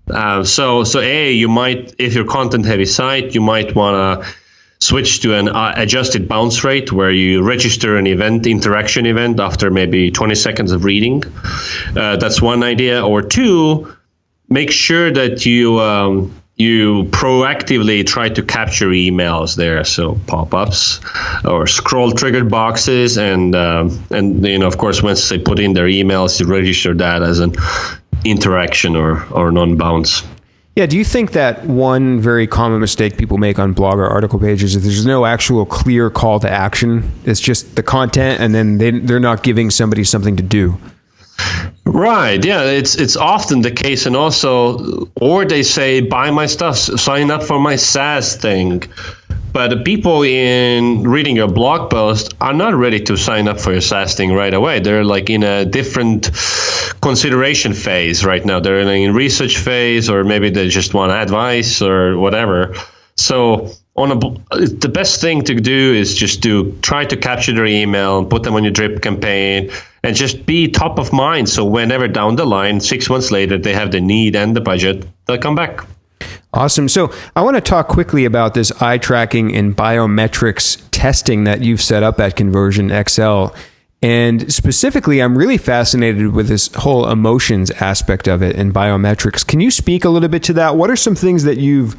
So you might, if you're content heavy site, you might want to switch to an adjusted bounce rate where you register an interaction event after maybe 20 seconds of reading. That's one idea. Or two, make sure that you proactively try to capture emails there. So pop-ups or scroll triggered boxes, and of course once they put in their emails, you register that as an interaction or non-bounce. Yeah, do you think that one very common mistake people make on blog or article pages is there's no actual clear call to action? It's just the content, and then they're not giving somebody something to do. Right. Yeah, it's often the case, and also, or they say, buy my stuff, sign up for my SaaS thing. But the people in reading your blog post are not ready to sign up for your SaaS thing right away. They're like in a different consideration phase right now. They're in a research phase, or maybe they just want advice or whatever. So the best thing to do is just to try to capture their email, put them on your drip campaign, and just be top of mind. So whenever down the line, 6 months later, they have the need and the budget, they'll come back. Awesome. So I want to talk quickly about this eye tracking and biometrics testing that you've set up at ConversionXL. And specifically, I'm really fascinated with this whole emotions aspect of it and biometrics. Can you speak a little bit to that? What are some things that you've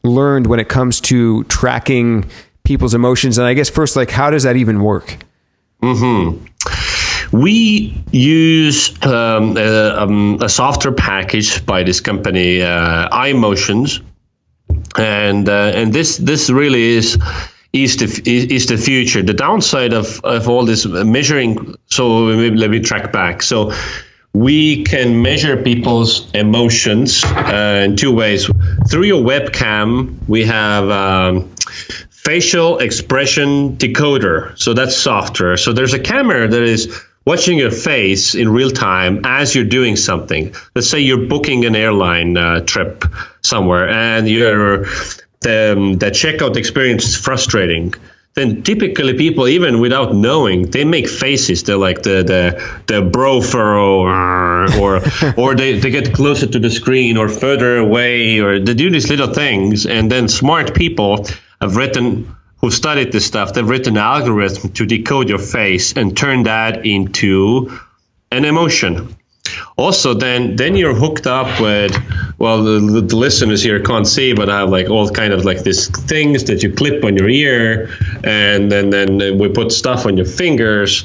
learned when it comes to tracking people's emotions? And I guess first, how does that even work? We use a software package by this company, iMotions, and this really is the future. The downside of all this measuring. So let me track back. So we can measure people's emotions in 2 ways. Through your webcam, we have facial expression decoder. So that's software. So there's a camera that is watching your face in real time as you're doing something. Let's say you're booking an airline trip somewhere, and the checkout experience is frustrating. Then typically people, even without knowing, they make faces. They're like the bro furrow, or they get closer to the screen or further away, or they do these little things. And then smart people who studied this stuff, they've written an algorithm to decode your face and turn that into an emotion. Also, then you're hooked up with, well, the listeners here can't see, but I have like all kind of like these things that you clip on your ear, and then we put stuff on your fingers,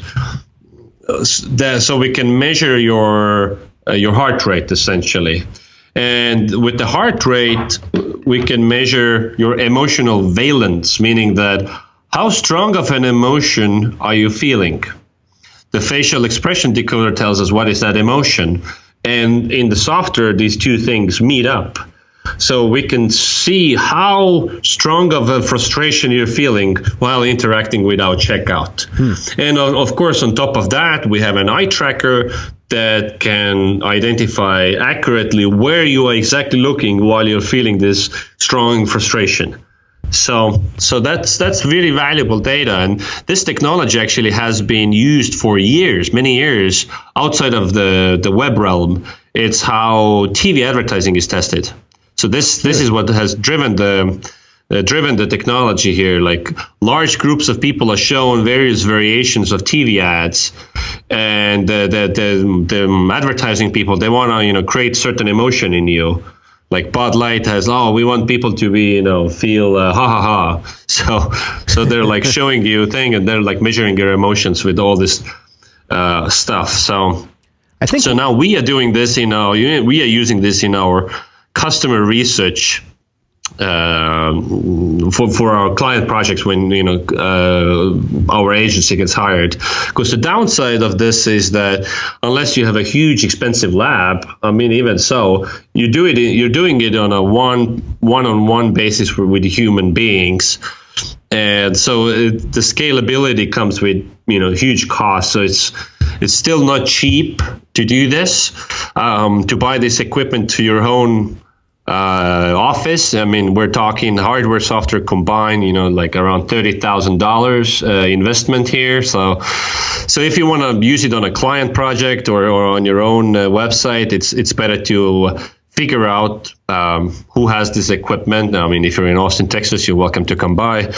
so we can measure your heart rate essentially. And with the heart rate, we can measure your emotional valence, meaning that how strong of an emotion are you feeling? The facial expression decoder tells us what is that emotion. And in the software, these two things meet up. So we can see how strong of a frustration you're feeling while interacting with our checkout. And of course, on top of that, we have an eye tracker that can identify accurately where you are exactly looking while you're feeling this strong frustration. So that's really valuable data, and this technology actually has been used for years, many years, outside of the web realm. It's how TV advertising is tested. So this is what has driven the technology here. Like large groups of people are shown various variations of TV ads, and the advertising people, they want to create certain emotion in you. Like Bud Light has, we want people to be, feel ha ha ha. So they're like showing you a thing, and they're like measuring your emotions with all this stuff. So I think now we are doing this we are using this in our customer research for our client projects when our agency gets hired. Because the downside of this is that unless you have a huge expensive lab, even so, you're doing it on a one-on-one basis with human beings, and so the scalability comes with huge costs. So it's still not cheap to do this, to buy this equipment to your own office. We're talking hardware, software combined, like around $30,000 investment here. So if you want to use it on a client project or on your own website, it's better to figure out who has this equipment. If you're in Austin, Texas, you're welcome to come by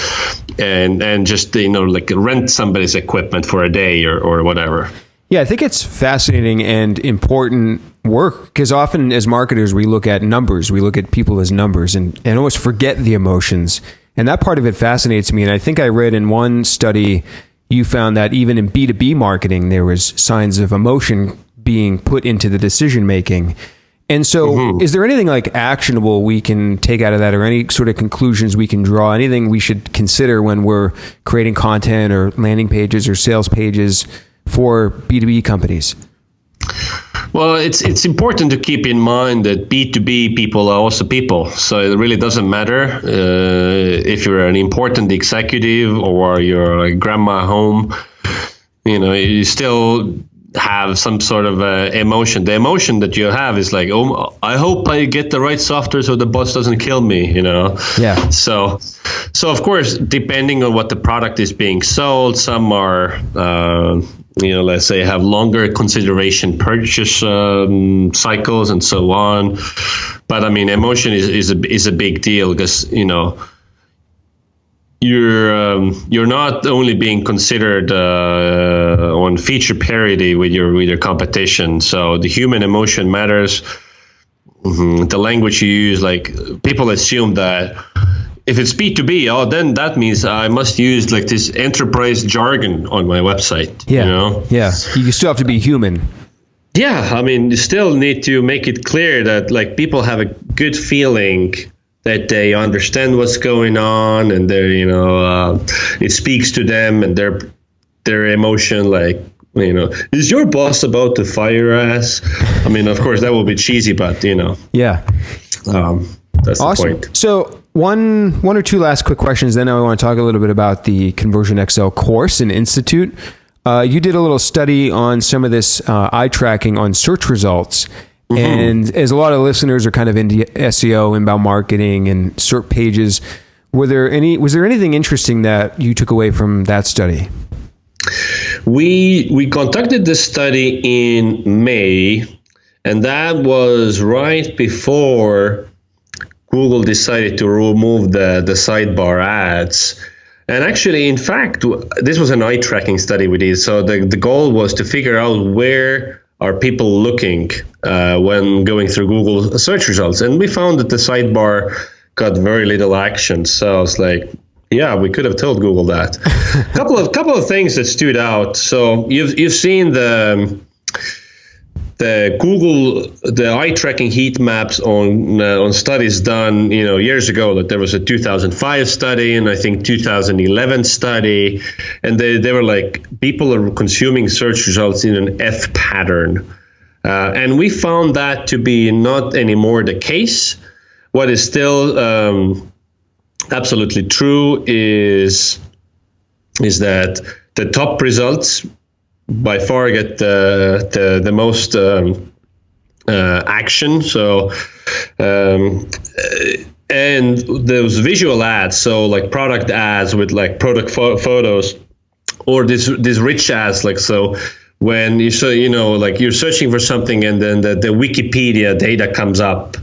and just rent somebody's equipment for a day or whatever. Yeah, I think it's fascinating and important work, because often as marketers, we look at numbers, we look at people as numbers and almost forget the emotions. And that part of it fascinates me. And I think I read in one study, you found that even in B2B marketing, there was signs of emotion being put into the decision making. And so is there anything like actionable we can take out of that, or any sort of conclusions we can draw, anything we should consider when we're creating content or landing pages or sales pages for B2B companies? Well, it's important to keep in mind that B2B people are also people. So it really doesn't matter if you're an important executive or you're a grandma home. You still have some sort of emotion. The emotion that you have is like, I hope I get the right software so the boss doesn't kill me, Yeah. So of course, depending on what the product is being sold, some are, let's say have longer consideration purchase cycles and so on. But emotion is a big deal, because, you're not only being considered on feature parity with your competition. So the human emotion matters. The language you use, like people assume that if it's B2B, then that means I must use like this enterprise jargon on my website. Yeah, yeah. You still have to be human. Yeah, you still need to make it clear that like people have a good feeling that they understand what's going on, and they're, it speaks to them and their emotion, like, is your boss about to fire your ass? Of course that will be cheesy, but Yeah. That's awesome. The point. So one or two last quick questions, then I want to talk a little bit about the ConversionXL course and institute. You did a little study on some of this eye tracking on search results. And as a lot of listeners are kind of into SEO, inbound marketing, and SERP pages, was there anything interesting that you took away from that study? We conducted this study in May, and that was right before Google decided to remove the sidebar ads. And actually, in fact, this was an eye tracking study we did. So the goal was to figure out where are people looking when going through Google search results? And we found that the sidebar got very little action. So I was like, yeah, we could have told Google that. couple of things that stood out. So you've seen the Google, the eye tracking heat maps on studies done years ago. Like there was a 2005 study and I think 2011 study, and they were like, people are consuming search results in an F pattern, and we found that to be not anymore the case. What is still absolutely true is that the top results by far get the most action. So and those visual ads, so like product ads with like product photos, or these rich ads, like, so when like you're searching for something and then the Wikipedia data comes up.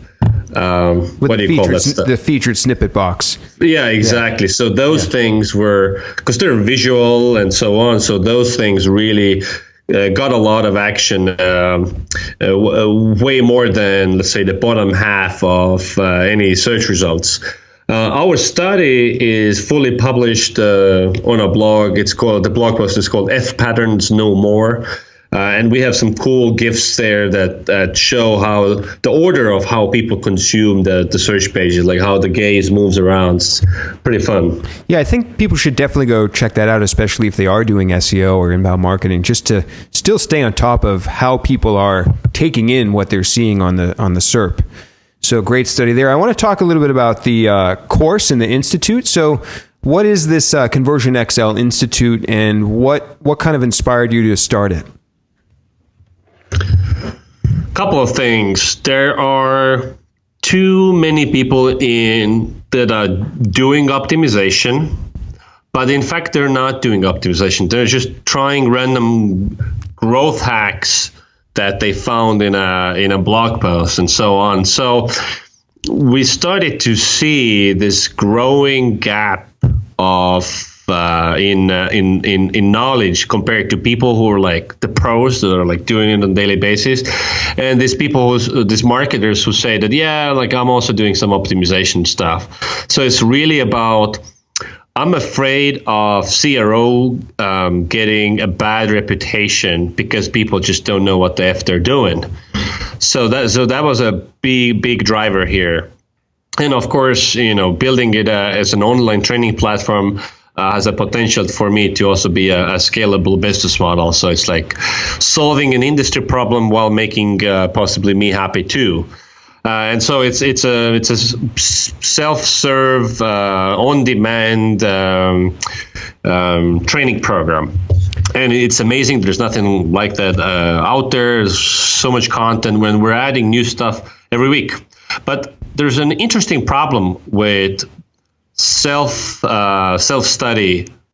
What do you call that stuff? The featured snippet box. Yeah, exactly. Yeah. So those things were, because they're visual and so on, so those things really got a lot of action, way more than, let's say, the bottom half of any search results. Our study is fully published on a blog. The blog post is called F Patterns No More. And we have some cool GIFs there that show how the order of how people consume the search pages, like how the gaze moves around. It's pretty fun. Yeah, I think people should definitely go check that out, especially if they are doing SEO or inbound marketing, just to still stay on top of how people are taking in what they're seeing on the SERP. So great study there. I want to talk a little bit about the course and the institute. So what is this ConversionXL Institute, and what kind of inspired you to start it? Couple of things. There are too many people that are doing optimization, but in fact they're not doing optimization. They're just trying random growth hacks that they found in a blog post and so on. So we started to see this growing gap of in knowledge compared to people who are like the pros that are like doing it on a daily basis, and these marketers who say that, yeah, like I'm also doing some optimization stuff. So it's really about, I'm afraid of CRO getting a bad reputation because people just don't know what the F they're doing. So that was a big driver here. And of course, building it as an online training platform has a potential for me to also be a scalable business model. So it's like solving an industry problem while making possibly me happy too. And so it's a self-serve, on-demand training program. And it's amazing. There's nothing like that out there. There's so much content when we're adding new stuff every week. But there's an interesting problem with self-study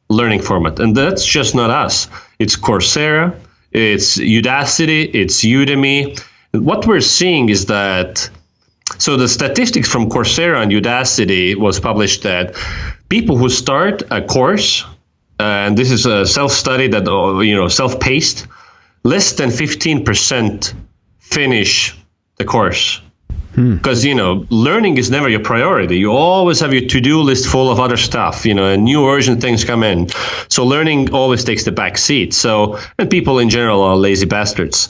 learning format, and that's just not us. It's Coursera, it's Udacity, it's Udemy. What we're seeing is that, so the statistics from Coursera and Udacity was published that people who start a course, and this is a self-study that self-paced, less than 15% finish the course. Because, learning is never your priority. You always have your to-do list full of other stuff, and new urgent things come in. So learning always takes the back seat. And people in general are lazy bastards.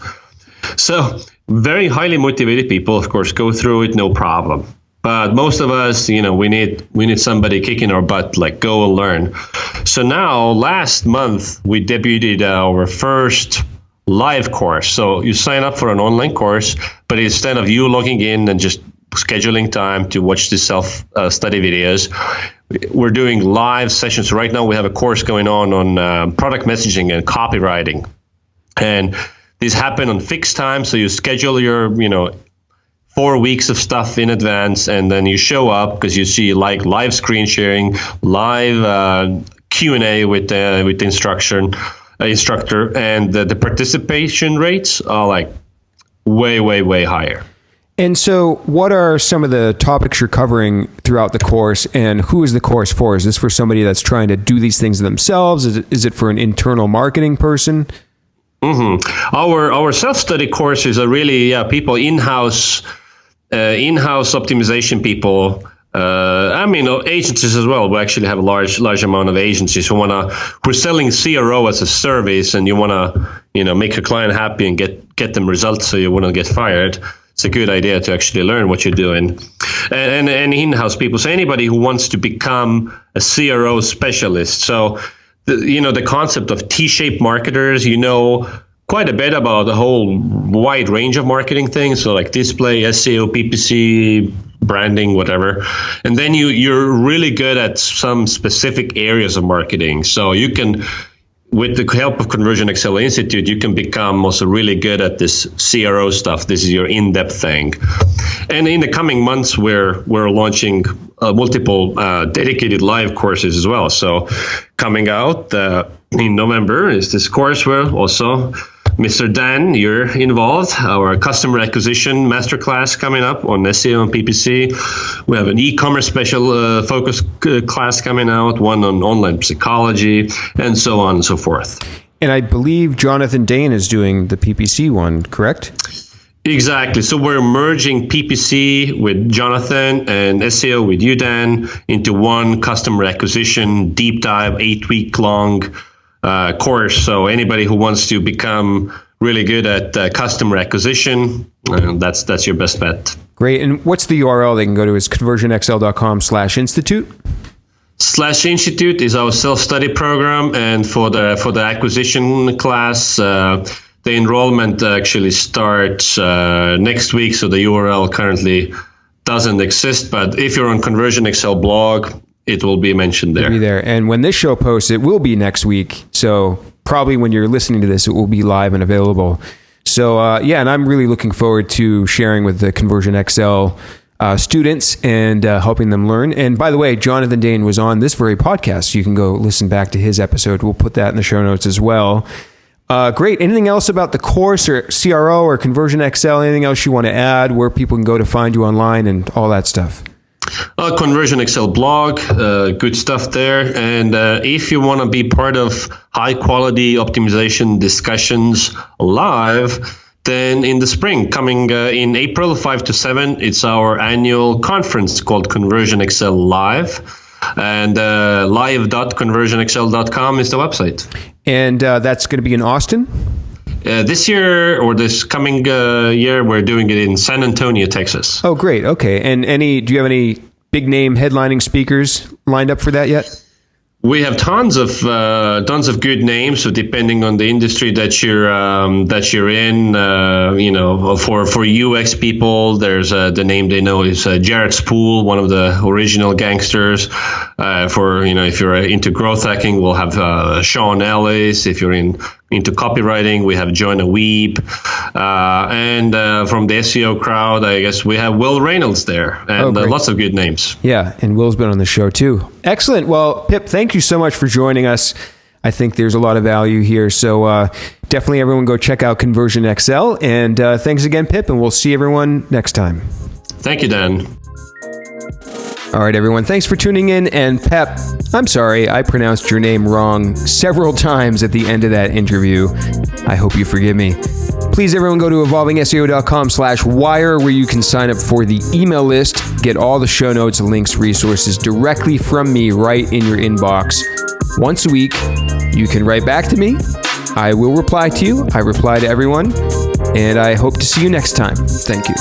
So very highly motivated people, of course, go through it, no problem. But most of us, we need somebody kicking our butt, like go and learn. So now, last month, we debuted our first live course. So you sign up for an online course, but instead of you logging in and just scheduling time to watch the self-study videos, we're doing live sessions. Right now we have a course going on product messaging and copywriting. And these happen on fixed time. So you schedule your, 4 weeks of stuff in advance, and then you show up because you see like live screen sharing, live Q&A with the instructor, and the participation rates are like way higher. And so what are some of the topics you're covering throughout the course, and who is the course for? Is this for somebody that's trying to do these things themselves? Is it for an internal marketing person? Our self-study courses are really people in-house optimization people. Agencies as well. We actually have a large amount of agencies we're selling CRO as a service, and you wanna make your client happy and get them results so you wouldn't get fired. It's a good idea to actually learn what you're doing, and in-house people. So anybody who wants to become a CRO specialist. So the concept of T-shaped marketers, quite a bit about the whole wide range of marketing things. So like display, SEO, PPC, branding, whatever. And then you're really good at some specific areas of marketing. So you can, with the help of ConversionXL Institute, you can become also really good at this CRO stuff. This is your in-depth thing. And in the coming months, we're launching multiple dedicated live courses as well. So coming out in November is this course where also Mr. Dan, you're involved. Our customer acquisition masterclass coming up on SEO and PPC. We have an e-commerce special focus class coming out, one on online psychology, and so on and so forth. And I believe Jonathan Dane is doing the PPC one, correct? Exactly. So we're merging PPC with Jonathan and SEO with you, Dan, into one customer acquisition deep dive, 8-week long course. So anybody who wants to become really good at customer acquisition, that's your best bet. Great. And what's the URL they can go to? Is conversionxl.com/institute? /institute is our self-study program, and for the acquisition class, the enrollment actually starts next week. So the URL currently doesn't exist, but if you're on ConversionXL blog, it will be mentioned there. It'll be there. And when this show posts, it will be next week. So probably when you're listening to this, it will be live and available. So and I'm really looking forward to sharing with the ConversionXL students and helping them learn. And by the way, Jonathan Dane was on this very podcast. So you can go listen back to his episode. We'll put that in the show notes as well. Great. Anything else about the course or CRO or ConversionXL? Anything else you want to add, where people can go to find you online and all that stuff? ConversionXL blog, good stuff there. And if you want to be part of high quality optimization discussions live, then in the spring, coming in April 5 to 7, it's our annual conference called ConversionXL Live. And live.conversionxl.com is the website. And that's going to be in Austin? This year, or this coming year, we're doing it in San Antonio, Texas. Oh, great. Okay. And do you have any big name headlining speakers lined up for that yet? We have tons of good names. So depending on the industry that you're in, for UX people, there's the name they know is Jared Spool, one of the original gangsters. If you're into growth hacking, we'll have Sean Ellis. If you're into copywriting, we have Jonah Weeb. And from the SEO crowd, I guess we have Will Reynolds there, and lots of good names. Yeah, and Will's been on the show too. Excellent. Well, Pip, thank you so much for joining us. I think there's a lot of value here. So definitely everyone go check out ConversionXL. And thanks again, Pip, and we'll see everyone next time. Thank you, Dan. All right, everyone. Thanks for tuning in. And Pep, I'm sorry, I pronounced your name wrong several times at the end of that interview. I hope you forgive me. Please, everyone, go to evolvingseo.com/wire, where you can sign up for the email list, get all the show notes, links, resources directly from me right in your inbox. Once a week, you can write back to me. I will reply to you. I reply to everyone. And I hope to see you next time. Thank you.